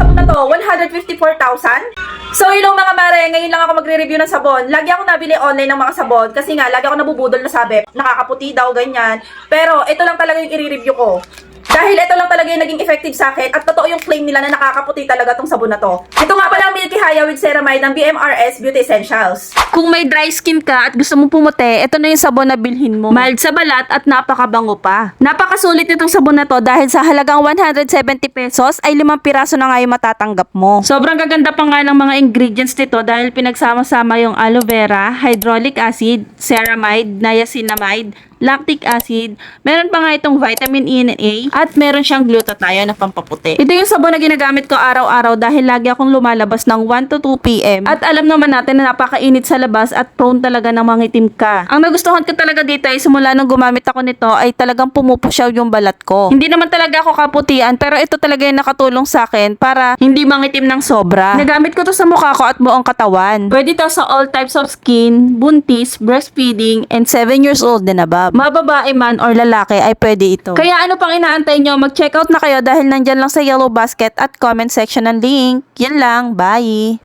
sabon na to, 154,000. So yun mga mare, ngayon lang ako magre-review ng sabon. Lagi ako nabili online ng mga sabon kasi nga lagi ako nabubudol na sabi, nakakaputi daw ganyan. Pero ito lang talaga yung i-review ko. Dahil ito lang talaga yung naging effective sa akin at totoo yung claim nila na nakakaputi talaga tong sabon na to. Ito nga pala ang Milky Haya with Ceramide ng BMRS Beauty Essentials. Kung may dry skin ka at gusto mong pumuti, ito na yung sabon na bilhin mo. Mild sa balat at napakabango pa. Napakasulit nitong sabon na to dahil sa halagang 170 pesos ay 5 piraso na nga yung matatanggap mo. Sobrang gaganda pa nga ng mga ingredients nito dahil pinagsama-sama yung aloe vera, hydraulic acid, ceramide, niacinamide, lactic acid, meron pa nga itong vitamin E and A, at meron siyang glutathione na pampaputi. Ito yung sabon na ginagamit ko araw-araw dahil lagi akong lumalabas ng 1 to 2 p.m. At alam naman natin na napakainit sa labas at prone talaga ng mangitim ka. Ang nagustuhan ko talaga dito ay simula nung gumamit ako nito ay talagang pumupusyaw yung balat ko. Hindi naman talaga ako kaputian pero ito talaga yung nakatulong sa akin para hindi mangitim ng sobra. Nagamit ko to sa mukha ko at buong katawan. Pwede to sa all types of skin, buntis, breastfeeding, and 7 years old and above. Mababae man or lalaki ay pwede ito. Kaya ano pang inaantay nyo? Mag-checkout na kayo dahil nandyan lang sa yellow basket at comment section ng link. Yan lang. Bye!